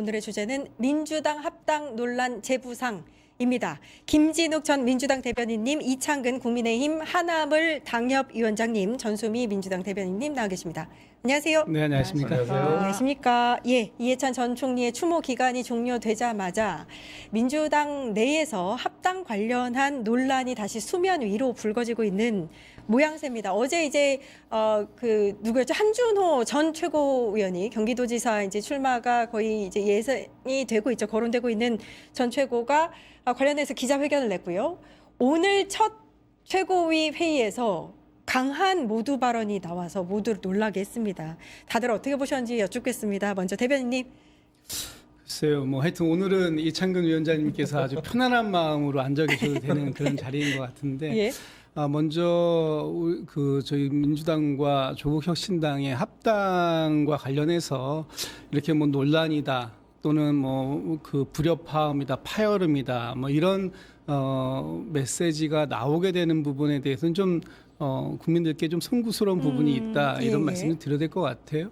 오늘의 주제는 민주당 합당 논란 재부상입니다. 김진욱 전 민주당 대변인님, 이창근 국민의힘 하나물 당협위원장님, 전수미 민주당 대변인님 나와 계십니다. 안녕하세요. 네, 안녕하십니까. 안녕하십니까. 예, 이해찬 전 총리의 추모 기간이 종료되자마자 민주당 내에서 합당 관련한 논란이 다시 수면 위로 불거지고 있는 모양새입니다. 어제 이제 누구였죠? 한준호 전 최고위원이 경기도지사 이제 출마가 거의 이제 예상이 되고 있죠. 거론되고 있는 전 최고가 관련해서 기자회견을 냈고요. 오늘 첫 최고위 회의에서 강한 모두 발언이 나와서 모두를 놀라게 했습니다. 다들 어떻게 보셨는지 여쭙겠습니다. 먼저 대변인님. 글쎄요, 뭐 하여튼 오늘은 이창근 위원장님께서 아주 편안한 마음으로 앉아 계셔도 되는 그런 자리인 것 같은데. 예. 먼저 저희 민주당과 조국혁신당의 합당과 관련해서 이렇게 뭐 논란이다 또는 뭐 불협화음이다, 파열음이다 뭐 이런 메시지가 나오게 되는 부분에 대해서는 좀 국민들께 좀 송구스러운 부분이 있다 이런 말씀을 드려야 될 것 같아요.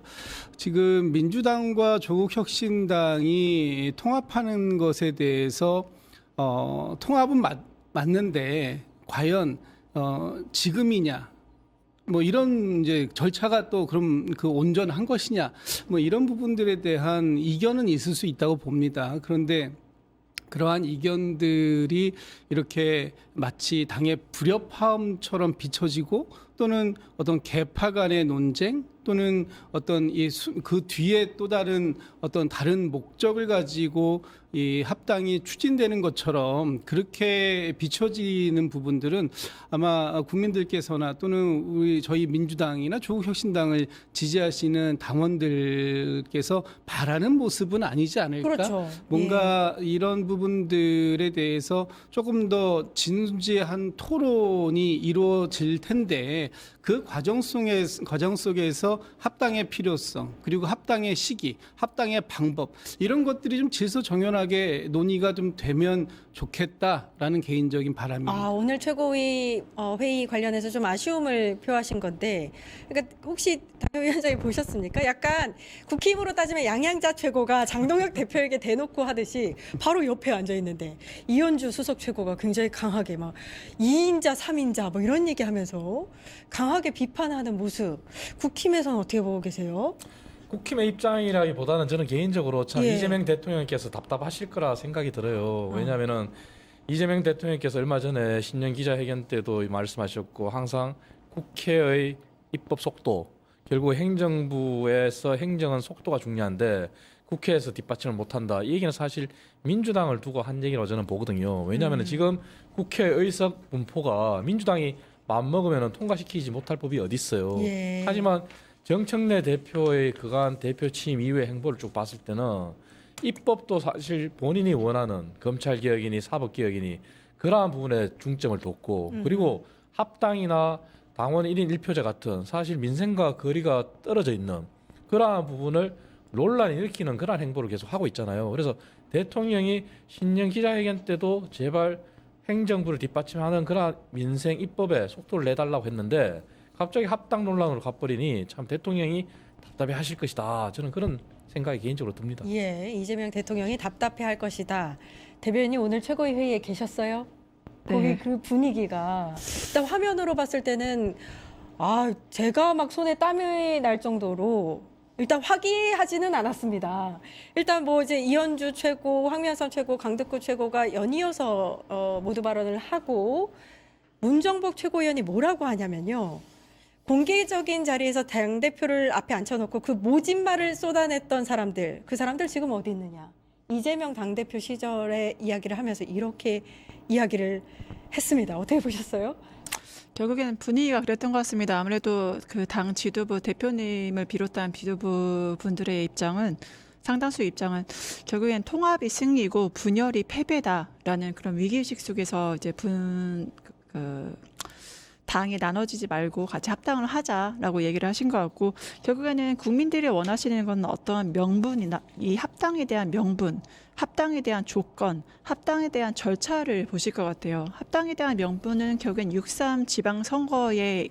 지금 민주당과 조국혁신당이 통합하는 것에 대해서 통합은 맞는데 과연 지금이냐, 뭐 이런 이제 절차가 또 그럼 온전한 것이냐, 뭐 이런 부분들에 대한 이견은 있을 수 있다고 봅니다. 그런데 그러한 이견들이 이렇게 마치 당의 불협화음처럼 비춰지고 또는 어떤 계파 간의 논쟁 또는 어떤 그 뒤에 또 다른 목적을 가지고 이 합당이 추진되는 것처럼 그렇게 비춰지는 부분들은 아마 국민들께서나 또는 저희 민주당이나 조국혁신당을 지지하시는 당원들께서 바라는 모습은 아니지 않을까? 그렇죠. 뭔가 이런 부분들에 대해서 조금 더 진지한 토론이 이루어질 텐데 그 과정 속에서 합당의 필요성 그리고 합당의 시기, 합당의 방법 이런 것들이 좀 질서정연하게 논의가 좀 되면 좋겠다라는 개인적인 바람입니다. 오늘 최고위 회의 관련해서 좀 아쉬움을 표하신 건데, 그러니까 혹시 당협위원장이 보셨습니까? 약간 국힘으로 따지면 양양자 최고가 장동혁 대표에게 대놓고 하듯이 바로 옆에 앉아 있는데 이현주 수석 최고가 굉장히 강하게 막 2인자, 3인자 뭐 이런 얘기하면서 강하게 비판하는 모습, 국힘에서는 어떻게 보고 계세요? 국힘의 입장이라기보다는 저는 개인적으로 참 예. 이재명 대통령께서 답답하실 거라 생각이 들어요. 왜냐하면은 이재명 대통령께서 얼마 전에 신년 기자회견 때도 말씀하셨고 항상 국회의 입법 속도, 결국 행정부에서 행정은 속도가 중요한데 국회에서 뒷받침을 못한다. 이 얘기는 사실 민주당을 두고 한 얘기라고 저는 보거든요. 왜냐하면 지금 국회 의석 분포가 민주당이 마음먹으면 통과시키지 못할 법이 어디 있어요. 예. 하지만 정청래 대표의 그간 대표 취임 이후의 행보를 쭉 봤을 때는 입법도 사실 본인이 원하는 검찰개혁이니 사법개혁이니 그러한 부분에 중점을 뒀고 그리고 합당이나 당원 1인 1표제 같은 사실 민생과 거리가 떨어져 있는 그러한 부분을 논란을 일으키는 그러한 행보를 계속 하고 있잖아요. 그래서 대통령이 신년 기자회견 때도 제발 행정부를 뒷받침하는 그러한 민생 입법에 속도를 내달라고 했는데 갑자기 합당 논란으로 가버리니 참 대통령이 답답해 하실 것이다. 저는 그런 생각이 개인적으로 듭니다. 예, 이재명 대통령이 답답해 할 것이다. 대변인이 오늘 최고위 회의에 계셨어요? 거기 네. 그 분위기가 일단 화면으로 봤을 때는 제가 막 손에 땀이 날 정도로 일단 화기하지는 않았습니다. 일단 뭐 이제 이현주 최고, 황면선 최고, 강덕구 최고가 연이어서 모두 발언을 하고 문정복 최고위원이 뭐라고 하냐면요. 공개적인 자리에서 당대표를 앞에 앉혀놓고 그 모진 말을 쏟아냈던 사람들, 그 사람들 지금 어디 있느냐. 이재명 당대표 시절의 이야기를 하면서 이렇게 이야기를 했습니다. 어떻게 보셨어요? 결국에는 분위기가 그랬던 것 같습니다. 아무래도 그 당 지도부 대표님을 비롯한 지도부 분들의 입장은 상당수의 입장은 결국엔 통합이 승리고 분열이 패배다라는 그런 위기의식 속에서 이제 당이 나눠지지 말고 같이 합당을 하자라고 얘기를 하신 것 같고 결국에는 국민들이 원하시는 건 어떠한 명분이나 이 합당에 대한 명분, 합당에 대한 조건, 합당에 대한 절차를 보실 것 같아요. 합당에 대한 명분은 결국엔 6.3 지방선거의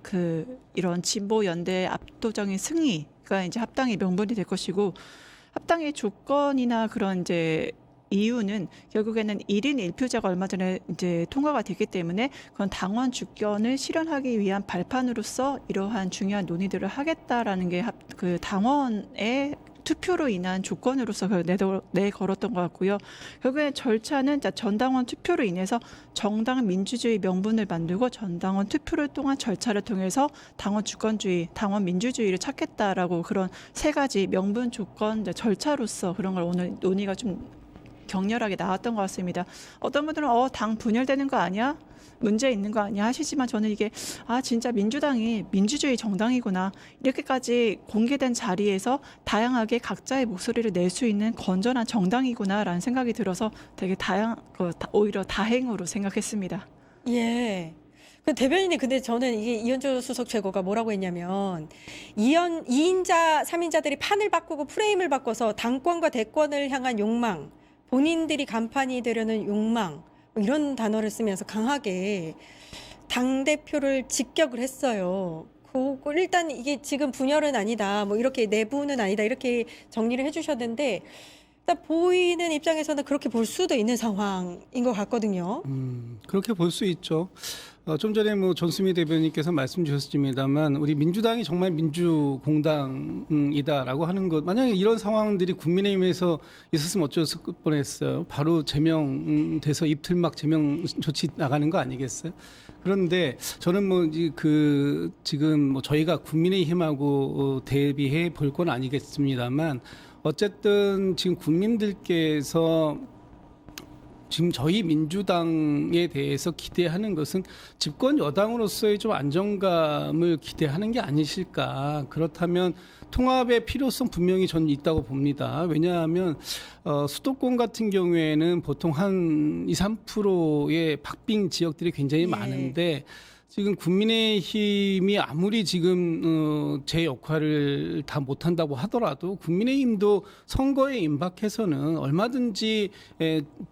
이런 진보 연대의 압도적인 승리가 이제 합당의 명분이 될 것이고 합당의 조건이나 그런 이제 이유는 결국에는 1인 1표제가 얼마 전에 이제 통과가 됐기 때문에 그건 당원 주권을 실현하기 위한 발판으로서 이러한 중요한 논의들을 하겠다라는 게 그 당원의 투표로 인한 조건으로서 내걸었던 것 같고요. 결국에 절차는 전당원 투표로 인해서 정당 민주주의 명분을 만들고 전당원 투표를 통한 절차를 통해서 당원 주권주의, 당원 민주주의를 찾겠다라고 그런 세 가지 명분, 조건, 절차로서 그런 걸 오늘 논의가 좀 격렬하게 나왔던 것 같습니다. 어떤 분들은 당 분열되는 거 아니야? 문제 있는 거 아니야? 하시지만 저는 이게 진짜 민주당이 민주주의 정당이구나. 이렇게까지 공개된 자리에서 다양하게 각자의 목소리를 낼 수 있는 건전한 정당이구나라는 생각이 들어서 되게 오히려 다행으로 생각했습니다. 예. 그 대변인이 근데 저는 이게 이현주 수석 최고가 뭐라고 했냐면 2인자, 3인자들이 판을 바꾸고 프레임을 바꿔서 당권과 대권을 향한 욕망, 본인들이 간판이 되려는 욕망 뭐 이런 단어를 쓰면서 강하게 당대표를 직격을 했어요. 그걸 일단 이게 지금 분열은 아니다. 뭐 이렇게 내부는 아니다. 이렇게 정리를 해주셨는데 일단 보이는 입장에서는 그렇게 볼 수도 있는 상황인 것 같거든요. 그렇게 볼 수 있죠. 좀 전에 뭐 전수미 대변인께서 말씀 주셨습니다만 우리 민주당이 정말 민주공당이다라고 하는 것, 만약에 이런 상황들이 국민의힘에서 있었으면 어쩔 뻔했어요. 바로 제명돼서 입틀막 제명 조치 나가는 거 아니겠어요? 그런데 저는 뭐 지금 뭐 저희가 국민의힘하고 대비해 볼 건 아니겠습니다만 어쨌든 지금 국민들께서 지금 저희 민주당에 대해서 기대하는 것은 집권 여당으로서의 좀 안정감을 기대하는 게 아니실까. 그렇다면 통합의 필요성 분명히 저는 있다고 봅니다. 왜냐하면 수도권 같은 경우에는 보통 한 2, 3%의 박빙 지역들이 굉장히 많은데 지금 국민의힘이 아무리 지금 제 역할을 다 못한다고 하더라도 국민의힘도 선거에 임박해서는 얼마든지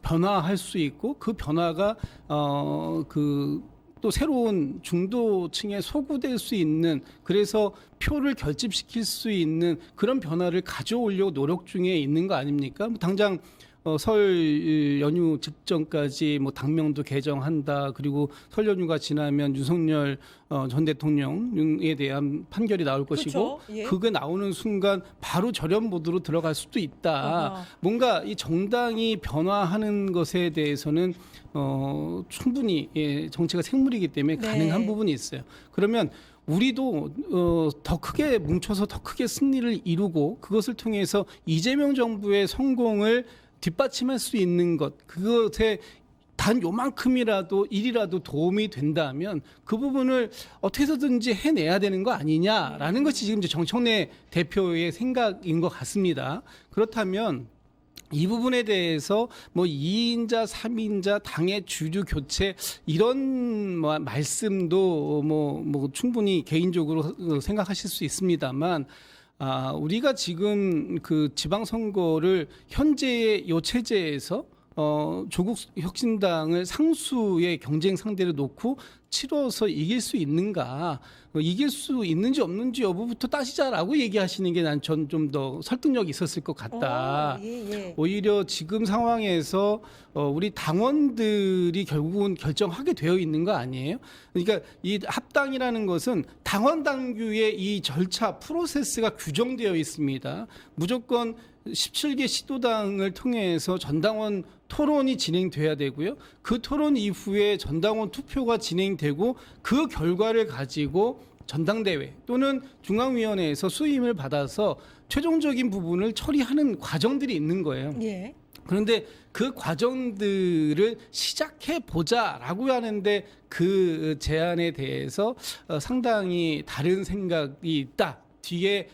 변화할 수 있고 그 변화가 또 새로운 중도층에 소구될 수 있는, 그래서 표를 결집시킬 수 있는 그런 변화를 가져오려고 노력 중에 있는 거 아닙니까? 당장 설 연휴 직전까지 뭐 당명도 개정한다. 그리고 설 연휴가 지나면 윤석열 전 대통령에 대한 판결이 나올 것이고, 그렇죠. 예. 그게 나오는 순간 바로 절연 모드로 들어갈 수도 있다. 뭔가 이 정당이 변화하는 것에 대해서는 충분히 정치가 생물이기 때문에 가능한 부분이 있어요. 그러면 우리도 더 크게 뭉쳐서 더 크게 승리를 이루고 그것을 통해서 이재명 정부의 성공을 뒷받침할 수 있는 것, 그것에 단 요만큼이라도 일이라도 도움이 된다면 그 부분을 어떻게 해서든지 해내야 되는 거 아니냐라는 것이 지금 이제 정청래 대표의 생각인 것 같습니다. 그렇다면 이 부분에 대해서 뭐 2인자, 3인자, 당의 주류 교체 이런 말씀도 뭐 충분히 개인적으로 생각하실 수 있습니다만, 우리가 지금 그 지방선거를 현재의 요 체제에서 조국 혁신당을 상수의 경쟁 상대로 놓고 치러서 이길 수 있는가, 이길 수 있는지 없는지 여부부터 따지자라고 얘기하시는 게 난 전 좀 더 설득력이 있었을 것 같다. 오히려 지금 상황에서 우리 당원들이 결국은 결정하게 되어 있는 거 아니에요? 그러니까 이 합당이라는 것은 당원 당규의 이 절차 프로세스가 규정되어 있습니다. 무조건 17개 시도당을 통해서 전당원 토론이 진행돼야 되고요. 그 토론 이후에 전당원 투표가 진행되고 그 결과를 가지고 전당대회 또는 중앙위원회에서 수임을 받아서 최종적인 부분을 처리하는 과정들이 있는 거예요. 예. 그런데 그 과정들을 시작해 보자라고 하는데 그 제안에 대해서 상당히 다른 생각이 있다. 뒤에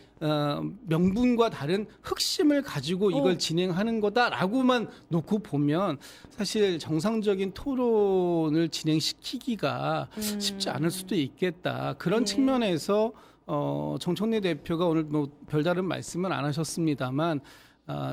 명분과 다른 흑심을 가지고 이걸 진행하는 거다라고만 놓고 보면 사실 정상적인 토론을 진행시키기가 쉽지 않을 수도 있겠다. 그런 측면에서 정청래 대표가 오늘 뭐 별다른 말씀은 안 하셨습니다만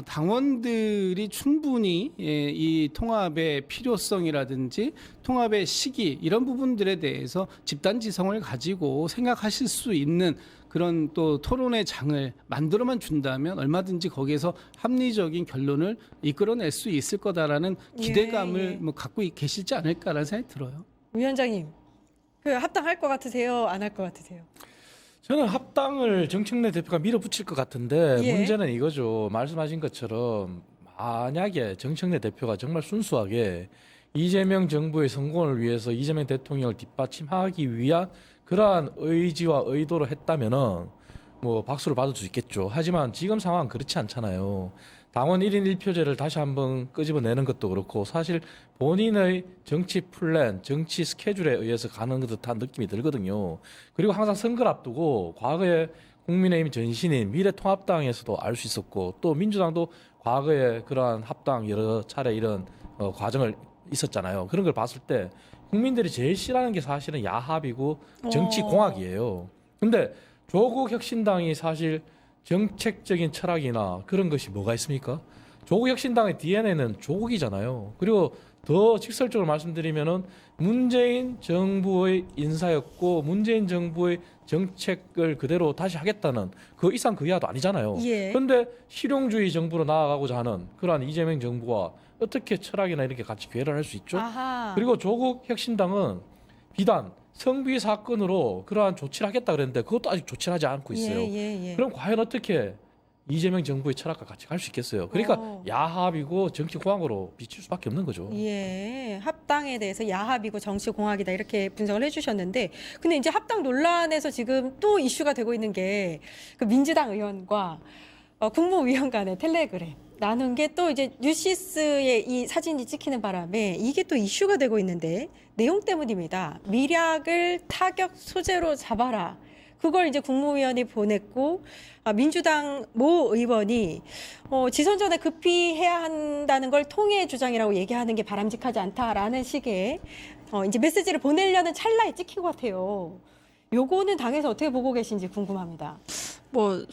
당원들이 충분히 이 통합의 필요성이라든지 통합의 시기 이런 부분들에 대해서 집단지성을 가지고 생각하실 수 있는 그런 또 토론의 장을 만들어만 준다면 얼마든지 거기에서 합리적인 결론을 이끌어낼 수 있을 거다라는 기대감을 예. 뭐 갖고 계시지 않을까라는 생각이 들어요. 위원장님, 그 합당할 것 같으세요? 안 할 것 같으세요? 저는 합당을 정청래 대표가 밀어붙일 것 같은데 예. 문제는 이거죠. 말씀하신 것처럼 만약에 정청래 대표가 정말 순수하게 이재명 정부의 성공을 위해서 이재명 대통령을 뒷받침하기 위한 그러한 의지와 의도로 했다면은 뭐 박수를 받을 수 있겠죠. 하지만 지금 상황은 그렇지 않잖아요. 당원 1인 1표제를 다시 한번 끄집어내는 것도 그렇고 사실 본인의 정치 플랜, 정치 스케줄에 의해서 가는 듯한 느낌이 들거든요. 그리고 항상 선거를 앞두고 과거에 국민의힘 전신인 미래통합당에서도 알 수 있었고 또 민주당도 과거에 그러한 합당 여러 차례 이런 과정을 있었잖아요. 그런 걸 봤을 때 국민들이 제일 싫어하는 게 사실은 야합이고 정치 공학이에요. 근데 조국 혁신당이 사실 정책적인 철학이나 그런 것이 뭐가 있습니까? 조국 혁신당의 DNA는 조국이잖아요. 그리고 더 직설적으로 말씀드리면은 문재인 정부의 인사였고 문재인 정부의 정책을 그대로 다시 하겠다는 그 이상 그 이하도 아니잖아요. 예. 그런데 실용주의 정부로 나아가고자 하는 그러한 이재명 정부와 어떻게 철학이나 이렇게 같이 괴를 할 수 있죠? 아하. 그리고 조국 혁신당은 비단 성비 사건으로 그러한 조치를 하겠다 그랬는데 그것도 아직 조치를 하지 않고 있어요. 예. 그럼 과연 어떻게 이재명 정부의 철학과 같이 갈 수 있겠어요? 그러니까 야합이고 정치 공학으로 비칠 수밖에 없는 거죠. 예, 합당에 대해서 야합이고 정치 공학이다 이렇게 분석을 해주셨는데, 근데 이제 합당 논란에서 지금 또 이슈가 되고 있는 게 그 민주당 의원과 국무위원 간의 텔레그램 나눈 게 또 이제 뉴시스의 이 사진이 찍히는 바람에 이게 또 이슈가 되고 있는데 내용 때문입니다. 미략을 타격 소재로 잡아라. 그걸 이제 국무위원이 보냈고 민주당 모 의원이 지선 전에 급히 해야 한다는 걸 통해 주장이라고 얘기하는 게 바람직하지 않다라는 식의 이제 메시지를 보내려는 찰나에 찍힌 것 같아요. 요거는 당에서 어떻게 보고 계신지 궁금합니다. 뭐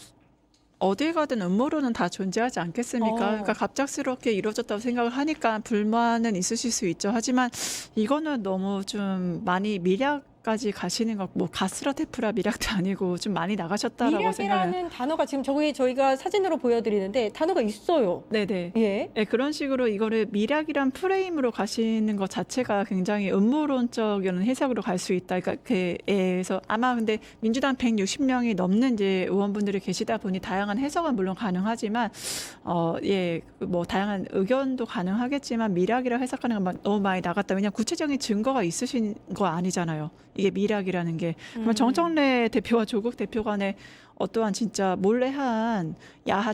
어딜 가든 음모론은 다 존재하지 않겠습니까? 그러니까 갑작스럽게 이루어졌다고 생각을 하니까 불만은 있으실 수 있죠. 하지만 이거는 너무 좀 많이 미략까지 가시는 것, 뭐 가스라 테프라 미략도 아니고 좀 많이 나가셨다라고 생각해요. 미략이라는 단어가 지금 저희가 사진으로 보여드리는데 단어가 있어요. 네네. 예. 네, 그런 식으로 이거를 미략이란 프레임으로 가시는 것 자체가 굉장히 음모론적인 해석으로 갈 수 있다. 그러니까 그래서 아마 근데 민주당 160명이 넘는 이제 의원분들이 계시다 보니 다양한 해석은 물론 가능하지만 뭐 다양한 의견도 가능하겠지만 미략이라 해석하는 건 너무 많이 나갔다. 왜냐하면 구체적인 증거가 있으신 거 아니잖아요. 이게 미략이라는 게. 그러면 정청래 대표와 조국 대표 간에 어떠한 진짜 몰래한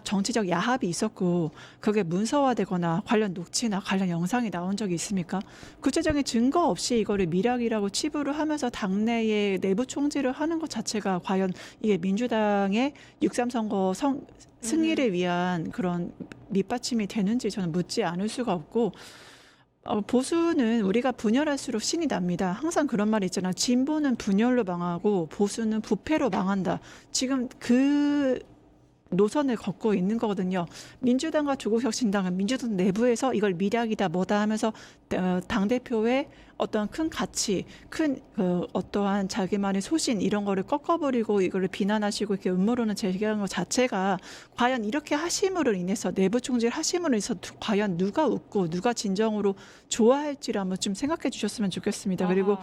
정치적 야합이 있었고 그게 문서화되거나 관련 녹취나 관련 영상이 나온 적이 있습니까? 구체적인 증거 없이 이거를 미략이라고 치부를 하면서 당내의 내부 총질을 하는 것 자체가 과연 이게 민주당의 6.3 선거 승리를 위한 그런 밑받침이 되는지 저는 묻지 않을 수가 없고 보수는 우리가 분열할수록 신이 납니다. 항상 그런 말이 있잖아. 진보는 분열로 망하고 보수는 부패로 망한다. 지금 그 노선을 걷고 있는 거거든요. 민주당과 조국혁신당은 민주당 내부에서 이걸 미략이다 뭐다 하면서 당대표의 어떤 큰 가치, 큰 어떠한 자기만의 소신 이런 거를 꺾어버리고 이거를 비난하시고 이렇게 음모론을 제기하는 것 자체가 과연 이렇게 하심으로 인해서 내부 총질 하심으로 인해서 과연 누가 웃고 누가 진정으로 좋아할지를 한번 좀 생각해 주셨으면 좋겠습니다. 그리고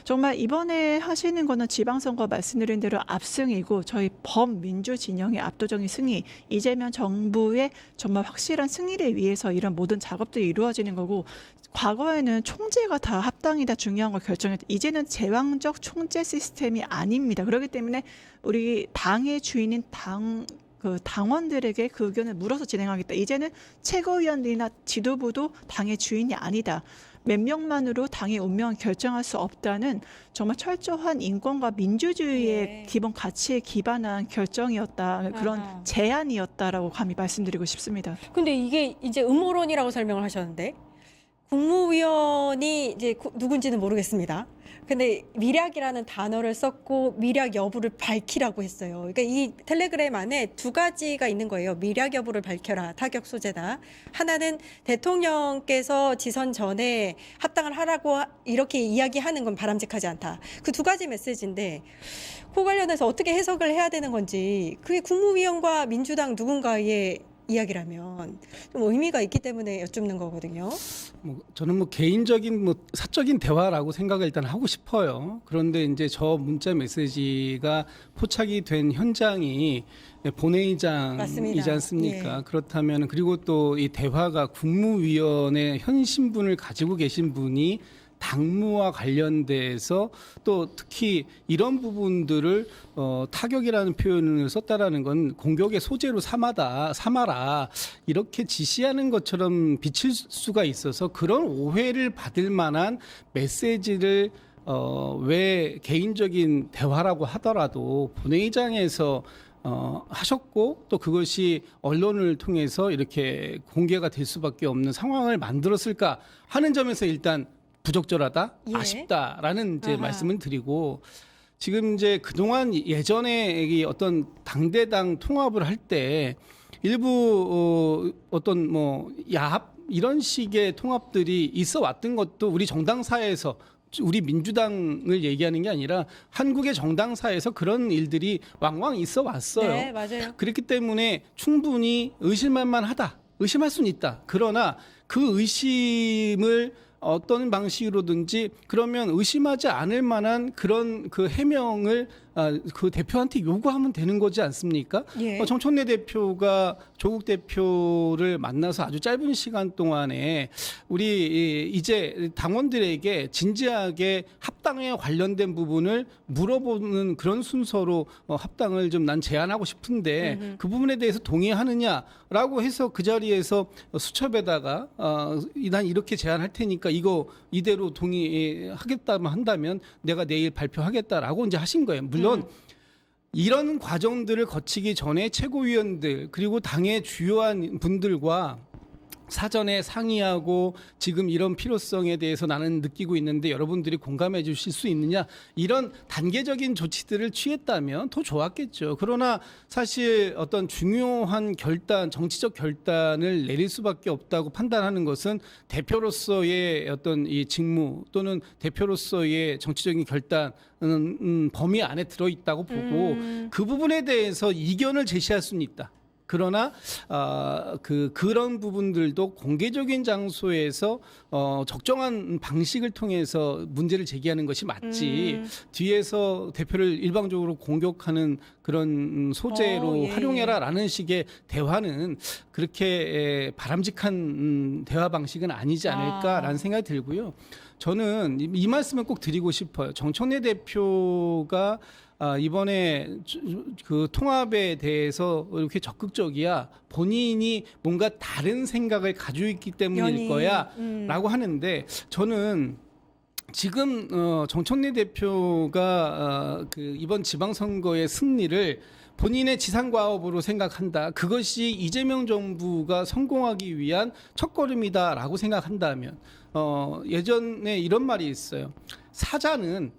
정말 이번에 하시는 거는 지방선거 말씀드린 대로 압승이고 저희 범민주 진영의 압도적인 승리, 이재명 정부의 정말 확실한 승리를 위해서 이런 모든 작업들이 이루어지는 거고 과거에는 총재가 다 합당이다 중요한 걸 결정했다. 이제는 제왕적 총재 시스템이 아닙니다. 그렇기 때문에 우리 당의 주인인 당원들에게 그 의견을 물어서 진행하겠다. 이제는 최고위원들이나 지도부도 당의 주인이 아니다. 몇 명만으로 당의 운명을 결정할 수 없다는 정말 철저한 인권과 민주주의의 기본 가치에 기반한 결정이었다. 그런 제안이었다라고 감히 말씀드리고 싶습니다. 근데 이게 이제 음모론이라고 설명을 하셨는데 국무위원이 이제 누군지는 모르겠습니다. 근데 미략이라는 단어를 썼고 미략 여부를 밝히라고 했어요. 그러니까 이 텔레그램 안에 두 가지가 있는 거예요. 미략 여부를 밝혀라. 타격 소재다. 하나는 대통령께서 지선 전에 합당을 하라고 이렇게 이야기하는 건 바람직하지 않다. 그 두 가지 메시지인데 그 관련해서 어떻게 해석을 해야 되는 건지 그게 국무위원과 민주당 누군가의 이야기라면 좀 의미가 있기 때문에 여쭙는 거거든요. 저는 개인적인 사적인 대화라고 생각을 일단 하고 싶어요. 그런데 이제 저 문자 메시지가 포착이 된 현장이 본회의장이지 맞습니다. 않습니까? 예. 그렇다면 그리고 또 이 대화가 국무위원의 현 신분을 가지고 계신 분이 당무와 관련돼서 또 특히 이런 부분들을 타격이라는 표현을 썼다라는 건 공격의 소재로 삼아라 이렇게 지시하는 것처럼 비칠 수가 있어서 그런 오해를 받을 만한 메시지를 왜 개인적인 대화라고 하더라도 본회의장에서 하셨고 또 그것이 언론을 통해서 이렇게 공개가 될 수밖에 없는 상황을 만들었을까 하는 점에서 일단 부적절하다, 예. 아쉽다라는 이제 아하. 말씀을 드리고 지금 이제 그동안 예전에 이 어떤 당대당 통합을 할 때 일부 어떤 야합 이런 식의 통합들이 있어 왔던 것도 우리 정당사에서 우리 민주당을 얘기하는 게 아니라 한국의 정당사에서 그런 일들이 왕왕 있어 왔어요. 네, 맞아요. 그렇기 때문에 충분히 의심할 만하다. 의심할 수는 있다. 그러나 그 의심을 어떤 방식으로든지 그러면 의심하지 않을 만한 그런 그 해명을 그 대표한테 요구하면 되는 거지 않습니까? 예. 정청래 대표가 조국 대표를 만나서 아주 짧은 시간 동안에 우리 이제 당원들에게 진지하게 합당에 관련된 부분을 물어보는 그런 순서로 합당을 좀 난 제안하고 싶은데 그 부분에 대해서 동의하느냐라고 해서 그 자리에서 수첩에다가 난 이렇게 제안할 테니까 이거 이대로 동의하겠다면 한다면 내가 내일 발표하겠다라고 이제 하신 거예요. 물론 이런 과정들을 거치기 전에 최고위원들 그리고 당의 주요한 분들과 사전에 상의하고 지금 이런 필요성에 대해서 나는 느끼고 있는데 여러분들이 공감해 주실 수 있느냐 이런 단계적인 조치들을 취했다면 더 좋았겠죠. 그러나 사실 어떤 중요한 결단, 정치적 결단을 내릴 수밖에 없다고 판단하는 것은 대표로서의 어떤 이 직무 또는 대표로서의 정치적인 결단은 범위 안에 들어있다고 보고 그 부분에 대해서 이견을 제시할 수는 있다. 그러나 그런 부분들도 공개적인 장소에서 적정한 방식을 통해서 문제를 제기하는 것이 맞지 뒤에서 대표를 일방적으로 공격하는 그런 소재로 예. 활용해라라는 식의 대화는 그렇게 바람직한 대화 방식은 아니지 않을까라는 생각이 들고요. 저는 이 말씀을 꼭 드리고 싶어요. 정청래 대표가 이번에 그 통합에 대해서 이렇게 적극적이야 본인이 뭔가 다른 생각을 가지고 있기 때문일 거야라고 하는데 저는 지금 정청래 대표가 그 이번 지방선거의 승리를 본인의 지상과업으로 생각한다. 그것이 이재명 정부가 성공하기 위한 첫걸음이다라고 생각한다면 예전에 이런 말이 있어요. 사자는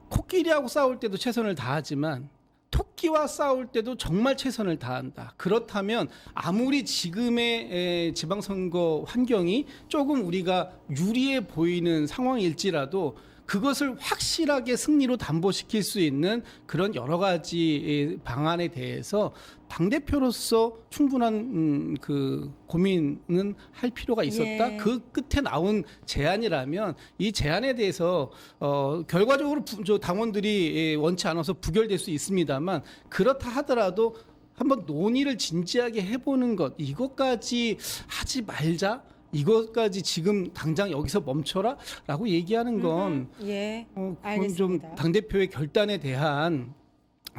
코끼리하고 싸울 때도 최선을 다하지만 토끼와 싸울 때도 정말 최선을 다한다. 그렇다면 아무리 지금의 지방선거 환경이 조금 우리가 유리해 보이는 상황일지라도 그것을 확실하게 승리로 담보시킬 수 있는 그런 여러 가지 방안에 대해서 당대표로서 충분한 그 고민은 할 필요가 있었다. 예. 그 끝에 나온 제안이라면 이 제안에 대해서 결과적으로 당원들이 원치 않아서 부결될 수 있습니다만 그렇다 하더라도 한번 논의를 진지하게 해보는 것 이것까지 하지 말자. 이것까지 지금 당장 여기서 멈춰라라고 얘기하는 건 예. 그건 좀 알겠습니다. 당대표의 결단에 대한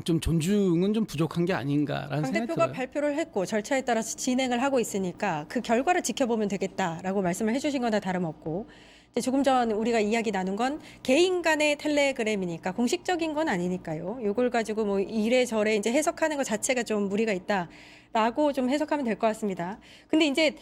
좀 존중은 좀 부족한 게 아닌가라는 당 생각이 대표가 들어요. 발표를 했고 절차에 따라서 진행을 하고 있으니까 그 결과를 지켜보면 되겠다라고 말씀을 해주신 거나 다름없고 이제 조금 전 우리가 이야기 나눈 건 개인 간의 텔레그램이니까 공식적인 건 아니니까요. 이걸 가지고 뭐 이래저래 이제 해석하는 것 자체가 좀 무리가 있다라고 좀 해석하면 될 것 같습니다. 근데 이제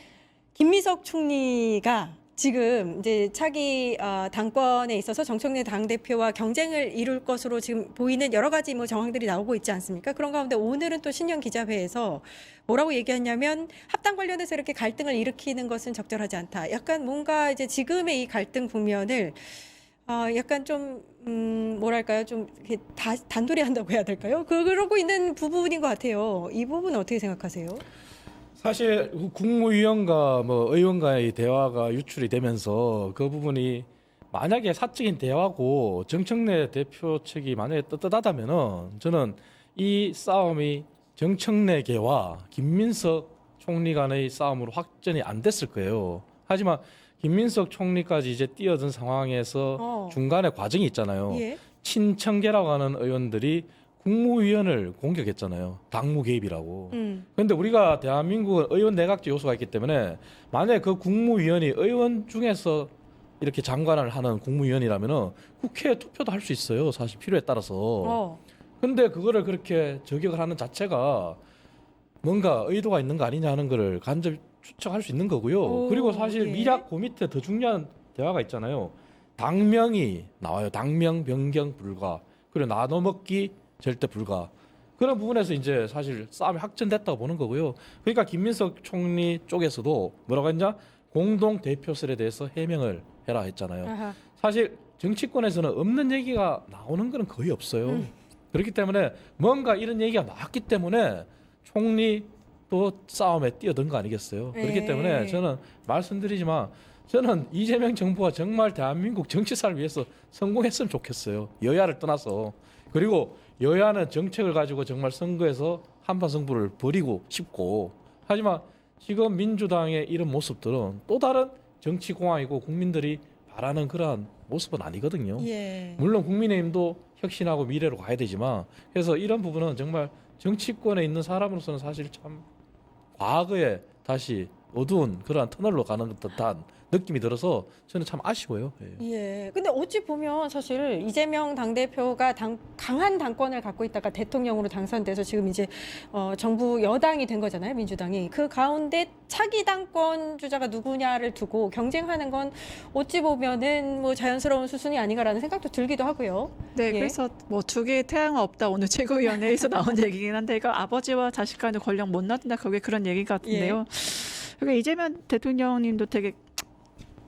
김미석 총리가 지금 이제 차기 당권에 있어서 정청래 당대표와 경쟁을 이룰 것으로 지금 보이는 여러 가지 뭐 정황들이 나오고 있지 않습니까? 그런 가운데 오늘은 또 신년 기자회에서 뭐라고 얘기했냐면 합당 관련해서 이렇게 갈등을 일으키는 것은 적절하지 않다. 약간 뭔가 이제 지금의 이 갈등 국면을 약간 좀 뭐랄까요? 좀 이렇게 단도리 한다고 해야 될까요? 그러고 있는 부분인 것 같아요. 이 부분은 어떻게 생각하세요? 사실 국무위원과 뭐 의원과의 대화가 유출이 되면서 그 부분이 만약에 사적인 대화고 정청래 대표 측이 만약에 떳떳하다면은 저는 이 싸움이 정청래계와 김민석 총리 간의 싸움으로 확전이 안 됐을 거예요. 하지만 김민석 총리까지 이제 뛰어든 상황에서 중간에 과정이 있잖아요. 예. 친청계라고 하는 의원들이 국무위원을 공격했잖아요. 당무 개입이라고. 그런데 우리가 대한민국은 의원 내각제 요소가 있기 때문에 만약에 그 국무위원이 의원 중에서 이렇게 장관을 하는 국무위원이라면은 국회에 투표도 할 수 있어요. 사실 필요에 따라서. 근데 그거를 그렇게 저격을 하는 자체가 뭔가 의도가 있는 거 아니냐 하는 거를 간접 추측할 수 있는 거고요. 그리고 사실 예. 미락 그 밑에 더 중요한 대화가 있잖아요. 당명이 나와요. 당명 변경 불가. 그리고 나눠 먹기 절대 불가. 그런 부분에서 이제 사실 싸움이 확전됐다고 보는 거고요. 그러니까 김민석 총리 쪽에서도 뭐라고 했냐? 공동 대표설에 대해서 해명을 해라 했잖아요. 아하. 사실 정치권에서는 없는 얘기가 나오는 거는 거의 없어요. 그렇기 때문에 뭔가 이런 얘기가 나왔기 때문에 총리도 싸움에 뛰어든 거 아니겠어요. 그렇기 네. 때문에 저는 말씀드리지만 저는 이재명 정부가 정말 대한민국 정치사를 위해서 성공했으면 좋겠어요. 여야를 떠나서. 그리고 여야는 정책을 가지고 정말 선거에서 한판 승부를 벌이고 싶고, 하지만 지금 민주당의 이런 모습들은 또 다른 정치 공황이고 국민들이 바라는 그러한 모습은 아니거든요. 예. 물론 국민의힘도 혁신하고 미래로 가야 되지만, 그래서 이런 부분은 정말 정치권에 있는 사람으로서는 사실 참 과거에 다시 어두운 그러한 터널로 가는 듯한 느낌이 들어서 저는 참 아쉬워요. 예. 예. 근데 어찌 보면 사실 이재명 당대표가 강한 당권을 갖고 있다가 대통령으로 당선돼서 지금 이제 정부 여당이 된 거잖아요, 민주당이. 그 가운데 차기 당권 주자가 누구냐를 두고 경쟁하는 건 어찌 보면은 뭐 자연스러운 수순이 아닌가라는 생각도 들기도 하고요. 네, 예. 그래서 뭐 두 개의 태양은 없다 오늘 최고위원회에서 나온 얘기긴 한데 이거 아버지와 자식 간의 권력 못 놔둔다 그게 그런 얘기 같은데요. 그러니까 이재명 대통령님도 되게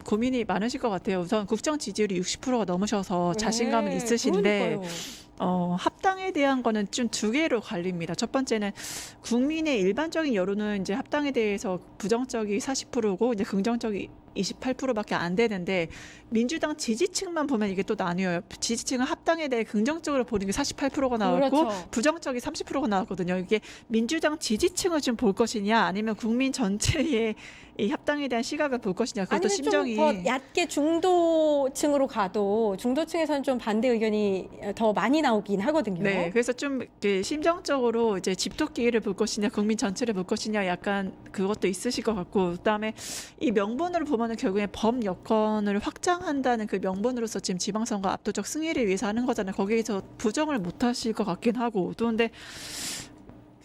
고민이 많으실 것 같아요. 우선 국정 지지율이 60%가 넘으셔서 자신감은 네, 있으신데 그러니까요. 합당에 대한 거는 좀 두 개로 갈립니다. 첫 번째는 국민의 일반적인 여론은 이제 합당에 대해서 부정적이 40%고 이제 긍정적이 28%밖에 안 되는데 민주당 지지층만 보면 이게 또 나뉘어요. 지지층은 합당에 대해 긍정적으로 보는 게 48%가 나왔고 그렇죠. 부정적이 30%가 나왔거든요. 이게 민주당 지지층을 좀 볼 것이냐 아니면 국민 전체의 이 합당에 대한 시각을 볼 것이냐 그것도 아니면 심정이 좀 더 얕게 중도층으로 가도 중도층에서는 좀 반대 의견이 더 많이 나오긴 하거든요. 네, 그래서 좀 이렇게 심정적으로 이제 집토끼를 볼 것이냐, 국민 전체를 볼 것이냐, 약간 그것도 있으실 것 같고, 그다음에 이 명분으로 보면은 결국에 범 여건을 확장한다는 그 명분으로서 지금 지방선거 압도적 승리를 위해서 하는 거잖아요. 거기에서 부정을 못 하실 것 같긴 하고, 또 근데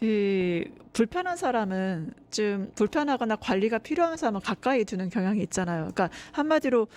그 불편한 사람은 좀 불편하거나 관리가 필요한 사람은 가까이 두는 경향이 있잖아요. 그러니까 한마디로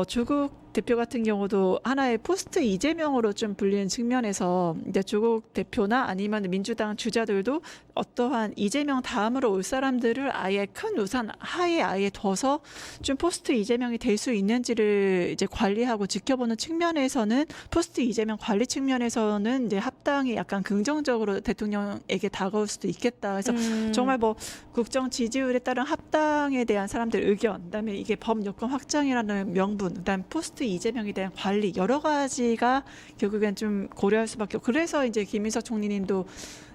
조국 대표 같은 경우도 하나의 포스트 이재명으로 좀 불리는 측면에서 이제 조국 대표나 아니면 민주당 주자들도 어떠한 이재명 다음으로 올 사람들을 아예 큰 우산 하에 아예 둬서 좀 포스트 이재명이 될 수 있는지를 이제 관리하고 지켜보는 측면에서는 포스트 이재명 관리 측면에서는 이제 합당이 약간 긍정적으로 대통령에게 다가올 수도 있겠다. 그래서 정말 뭐 국정 지지율에 따른 합당에 대한 사람들 의견, 그다음에 이게 범 여건 확장이라는 명분, 그다음에 포스트 이재명에 대한 관리 여러 가지가 결국엔 좀 고려할 수밖에 없고 그래서 이제 김인석 총리님도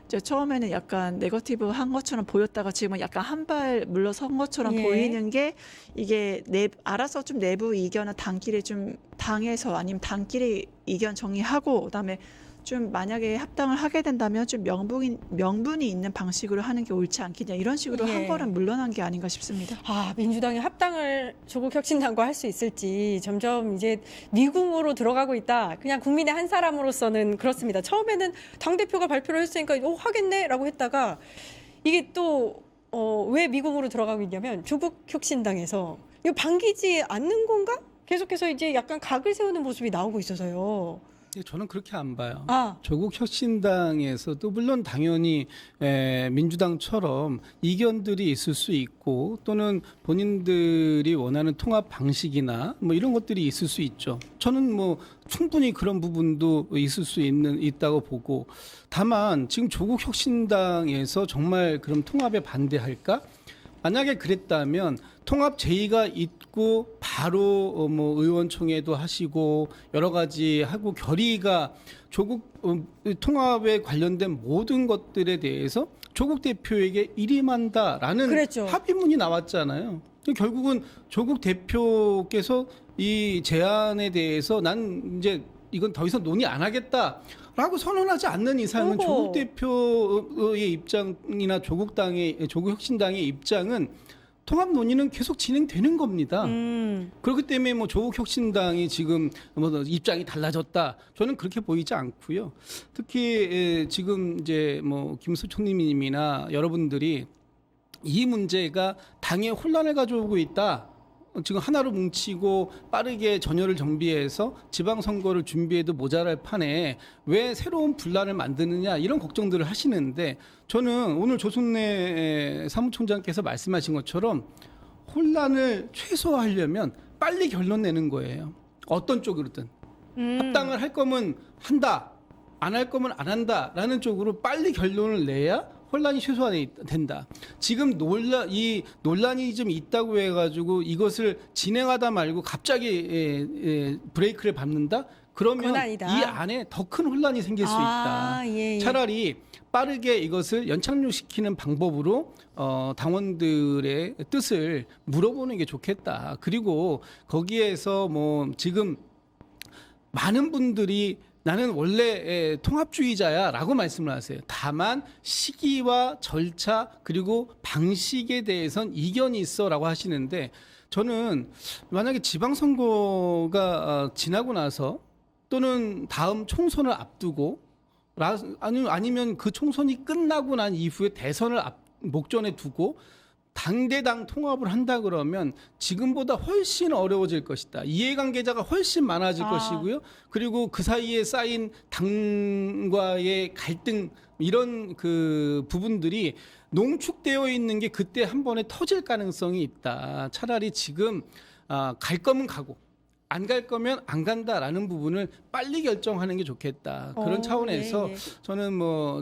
이제 처음에는 약간 네거티브 한 것처럼 보였다가 지금은 약간 한 발 물러선 것처럼 예. 보이는 게 이게 알아서 좀 내부 의견은 당끼리 좀 당에서 아니면 당끼리 의견 정리하고 그다음에 좀 만약에 합당을 하게 된다면 좀 명분이 있는 방식으로 하는 게 옳지 않겠냐 이런 식으로 예. 한 걸음 물러난 게 아닌가 싶습니다. 민주당이 합당을 조국 혁신당과 할 수 있을지 점점 이제 미궁으로 들어가고 있다. 그냥 국민의 한 사람으로서는 그렇습니다. 처음에는 당대표가 발표를 했으니까 하겠네라고 했다가 이게 또 왜 미궁으로 들어가고 있냐면 조국 혁신당에서 이거 반기지 않는 건가? 계속해서 이제 약간 각을 세우는 모습이 나오고 있어서요. 저는 그렇게 안 봐요. 아, 조국 혁신당에서도 물론 당연히 민주당처럼 이견들이 있을 수 있고 또는 본인들이 원하는 통합 방식이나 뭐 이런 것들이 있을 수 있죠. 저는 뭐 충분히 그런 부분도 있다고 보고, 다만 지금 조국 혁신당에서 정말 그럼 통합에 반대할까? 만약에 그랬다면 통합 제의가 있고 바로 뭐 의원총회도 하시고 여러 가지 하고 결의가 조국 통합에 관련된 모든 것들에 대해서 조국 대표에게 일임한다라는 그랬죠. 합의문이 나왔잖아요. 결국은 조국 대표께서 이 제안에 대해서 난 이제 이건 더 이상 논의 안 하겠다라고 선언하지 않는 이상은 어허. 조국 대표의 입장이나 조국 혁신당의 입장은 통합 논의는 계속 진행되는 겁니다. 그렇기 때문에 뭐 조국 혁신당이 지금 뭐 입장이 달라졌다, 저는 그렇게 보이지 않고요. 특히 지금 이제 뭐 김수총님이나 여러분들이 이 문제가 당에 혼란을 가져오고 있다, 지금 하나로 뭉치고 빠르게 전열을 정비해서 지방선거를 준비해도 모자랄 판에 왜 새로운 분란을 만드느냐, 이런 걱정들을 하시는데, 저는 오늘 조순래 사무총장께서 말씀하신 것처럼 혼란을 최소화하려면 빨리 결론 내는 거예요. 어떤 쪽으로든. 합당을 할 거면 한다, 안 할 거면 안 한다라는 쪽으로 빨리 결론을 내야 혼란이 최소화된다. 지금 이 논란이 좀 있다고 해가지고 이것을 진행하다 말고 갑자기 브레이크를 밟는다? 그러면 그건 아니다. 이 안에 더 큰 혼란이 생길 수 있다. 예, 예. 차라리 빠르게 이것을 연착륙시키는 방법으로 당원들의 뜻을 물어보는 게 좋겠다. 그리고 거기에서 뭐 지금 많은 분들이 나는 원래 통합주의자야라고 말씀을 하세요. 다만 시기와 절차 그리고 방식에 대해선 이견이 있어라고 하시는데, 저는 만약에 지방선거가 지나고 나서 또는 다음 총선을 앞두고 아니면 그 총선이 끝나고 난 이후에 대선을 목전에 두고 당대당 통합을 한다 그러면 지금보다 훨씬 어려워질 것이다. 이해관계자가 훨씬 많아질 것이고요. 그리고 그 사이에 쌓인 당과의 갈등, 이런 그 부분들이 농축되어 있는 게 그때 한 번에 터질 가능성이 있다. 차라리 지금 갈 거면 가고 안 갈 거면 안 간다라는 부분을 빨리 결정하는 게 좋겠다. 그런 차원에서 예, 예. 저는 뭐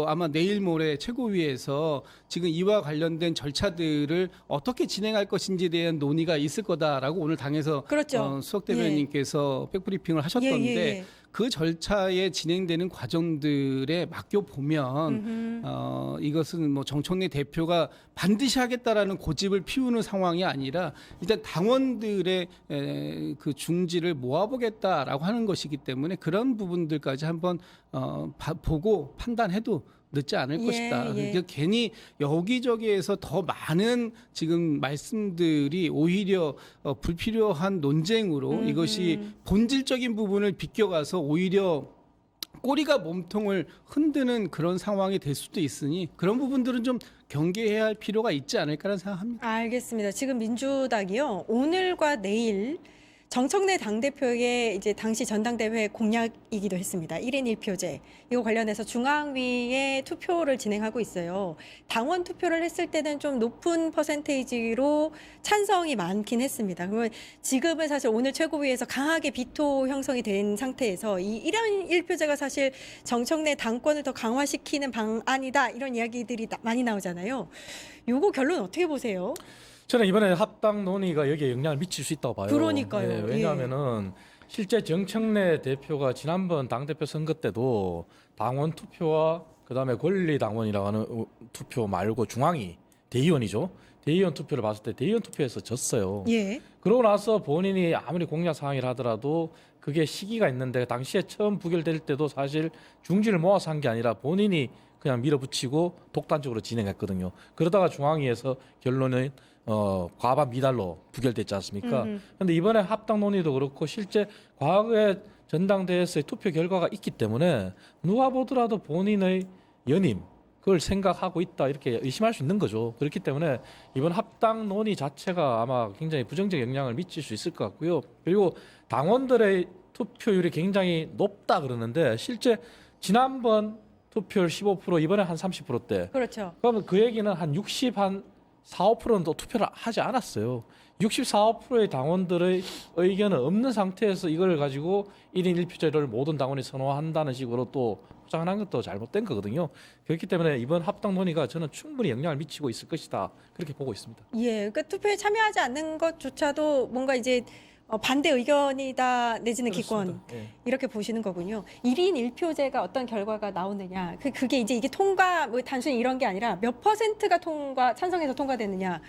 아마 내일 모레 최고위에서 지금 이와 관련된 절차들을 어떻게 진행할 것인지에 대한 논의가 있을 거다라고 오늘 당에서 그렇죠. 수석 대변인께서 백브리핑을 하셨던데, 예, 예. 그 절차에 진행되는 과정들에 맡겨 보면 이것은 뭐 정청래 대표가 반드시 하겠다라는 고집을 피우는 상황이 아니라 일단 당원들의 그 중지를 모아보겠다라고 하는 것이기 때문에 그런 부분들까지 한번 보고 판단해도 늦지 않을 예, 것이다. 예. 그러니까 괜히 여기저기에서 더 많은 지금 말씀들이 오히려 불필요한 논쟁으로 이것이 본질적인 부분을 비껴가서 오히려 꼬리가 몸통을 흔드는 그런 상황이 될 수도 있으니 그런 부분들은 좀 경계해야 할 필요가 있지 않을까라는 생각합니다. 알겠습니다. 지금 민주당이요, 오늘과 내일 정청래 당대표의 이제 당시 전당대회 공약이기도 했습니다. 1인 1표제. 이거 관련해서 중앙위에 투표를 진행하고 있어요. 당원 투표를 했을 때는 좀 높은 퍼센테이지로 찬성이 많긴 했습니다. 그러면 지금은 사실 오늘 최고위에서 강하게 비토 형성이 된 상태에서 이 1인 1표제가 사실 정청래 당권을 더 강화시키는 방안이다, 이런 이야기들이 많이 나오잖아요. 요거 결론 어떻게 보세요? 저는 이번에 합당 논의가 여기에 영향을 미칠 수 있다고 봐요. 그러니까요. 예, 왜냐하면은 실제 정청래 대표가 지난번 당대표 선거 때도 당원 투표와 그다음에 권리당원이라고 하는 투표 말고 중앙위 대의원이죠. 대의원 투표를 봤을 때 대의원 투표에서 졌어요. 예. 그러고 나서 본인이 아무리 공약 사항이라 하더라도 그게 시기가 있는데 당시에 처음 부결될 때도 사실 중지를 모아서 한 게 아니라 본인이 그냥 밀어붙이고 독단적으로 진행했거든요. 그러다가 중앙위에서 결론은 과반 미달로 부결됐지 않습니까? 그런데 이번에 합당 논의도 그렇고 실제 과거에 전당대회에서의 투표 결과가 있기 때문에 누가 보더라도 본인의 연임 그걸 생각하고 있다 이렇게 의심할 수 있는 거죠. 그렇기 때문에 이번 합당 논의 자체가 아마 굉장히 부정적 영향을 미칠 수 있을 것 같고요. 그리고 당원들의 투표율이 굉장히 높다 그러는데 실제 지난번 투표율 15% 이번에 한 30%대. 그렇죠. 그러면 그 얘기는 한 4~5%는 또 투표를 하지 않았어요. 64%의 당원들의 의견은 없는 상태에서 이걸 가지고 1인 1표제를 모든 당원이 선호한다는 식으로 또 포장한 것도 잘못된 거거든요. 그렇기 때문에 이번 합당 논의가 저는 충분히 영향을 미치고 있을 것이다. 그렇게 보고 있습니다. 예, 그러니까 투표에 참여하지 않는 것조차도 뭔가 이제 반대 의견이다 내지는 기권 그렇습니다. 예. 이렇게 보시는 거군요. 1인 1표제가 어떤 결과가 나오느냐, 그게 이제 이게 통과 뭐 단순히 이런 게 아니라 몇 퍼센트가 찬성해서 통과되느냐,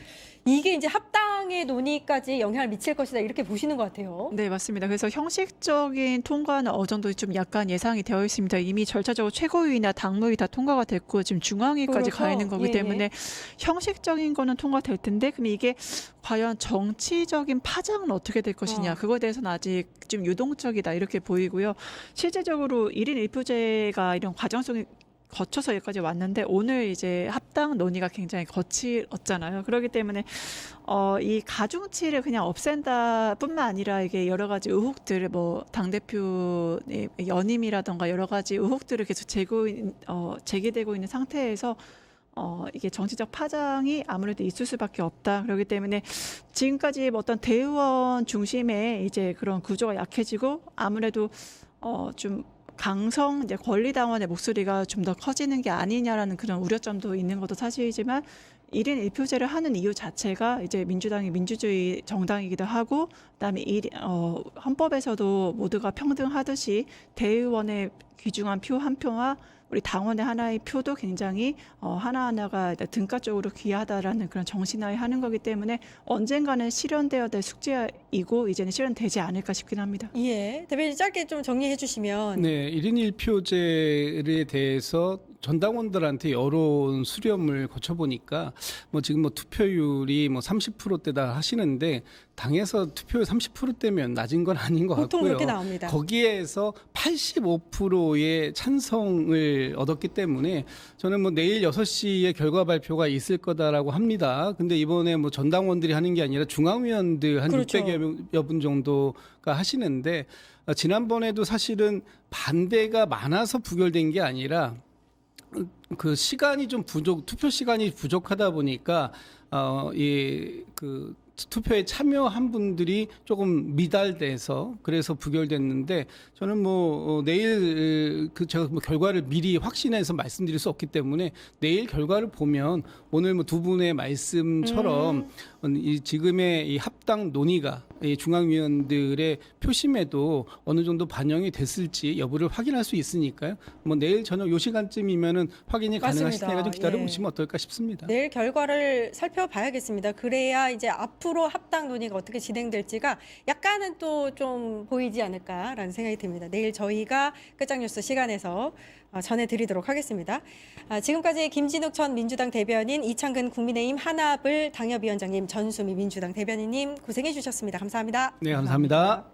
이게 이제 합당의 논의까지 영향을 미칠 것이다 이렇게 보시는 것 같아요. 네, 맞습니다. 그래서 형식적인 통과는 어느 정도 좀 약간 예상이 되어 있습니다. 이미 절차적으로 최고위나 당무위 다 통과가 됐고 지금 중앙위까지 그렇죠. 가 있는 거기 예, 때문에 형식적인 거는 통과될 텐데 그럼 이게 과연 정치적인 파장은 어떻게 될 것이냐 그거에 대해서는 아직 좀 유동적이다 이렇게 보이고요. 실제적으로 1인 1표제가 이런 과정 속에 거쳐서 여기까지 왔는데 오늘 이제 합당 논의가 굉장히 거칠었잖아요. 그렇기 때문에 이 가중치를 그냥 없앤다뿐만 아니라 이게 여러 가지 의혹들, 뭐 당대표의 연임이라던가 여러 가지 의혹들을 계속 제기되고 있는 상태에서 이게 정치적 파장이 아무래도 있을 수밖에 없다. 그렇기 때문에 지금까지 어떤 대의원 중심의 이제 그런 구조가 약해지고 아무래도 좀 강성 이제 권리당원의 목소리가 좀 더 커지는 게 아니냐라는 그런 우려점도 있는 것도 사실이지만 1인 1표제를 하는 이유 자체가 이제 민주당이 민주주의 정당이기도 하고 그다음에 헌법에서도 모두가 평등하듯이 대의원의 귀중한 표 한 표와 우리 당원의 하나의 표도 굉장히 하나하나가 등가 쪽으로 귀하다라는 그런 정신하에 하는 거기 때문에 언젠가는 실현되어야 될 숙제이고 이제는 실현되지 않을까 싶긴 합니다. 예, 대표님 짧게 좀 정리해 주시면. 네, 1인 1표제에 대해서 전당원들한테 여론 수렴을 거쳐보니까 뭐 지금 뭐 투표율이 뭐 30%대다 하시는데 당에서 투표율 30%대면 낮은 건 아닌 것 보통 같고요. 그렇게 나옵니다. 거기에서 85%의 찬성을 얻었기 때문에 저는 뭐 내일 6시에 결과 발표가 있을 거다라고 합니다. 근데 이번에 뭐 전당원들이 하는 게 아니라 중앙위원들 한 그렇죠. 600여 분 정도가 하시는데 지난번에도 사실은 반대가 많아서 부결된 게 아니라 그 시간이 좀 투표 시간이 부족하다 보니까 그 투표에 참여한 분들이 조금 미달돼서 그래서 부결됐는데 저는 뭐 내일 제가 뭐 결과를 미리 확신해서 말씀드릴 수 없기 때문에 내일 결과를 보면 오늘 뭐 두 분의 말씀처럼 이 지금의 이 합당 논의가 이 중앙위원들의 표심에도 어느 정도 반영이 됐을지 여부를 확인할 수 있으니까요. 뭐 내일 저녁 요 시간쯤이면은 확인이 가능하실 맞습니다. 테니까 좀 기다려 예. 보시면 어떨까 싶습니다. 내일 결과를 살펴봐야겠습니다. 그래야 이제 앞으로 합당 논의가 어떻게 진행될지가 약간은 또 좀 보이지 않을까라는 생각이 듭니다. 내일 저희가 끝장뉴스 시간에서 전해드리도록 하겠습니다. 지금까지 김진욱 전 민주당 대변인, 이창근 국민의힘 한합을 당협위원장님, 전수미 민주당 대변인님 고생해 주셨습니다. 감사합니다. 네, 감사합니다.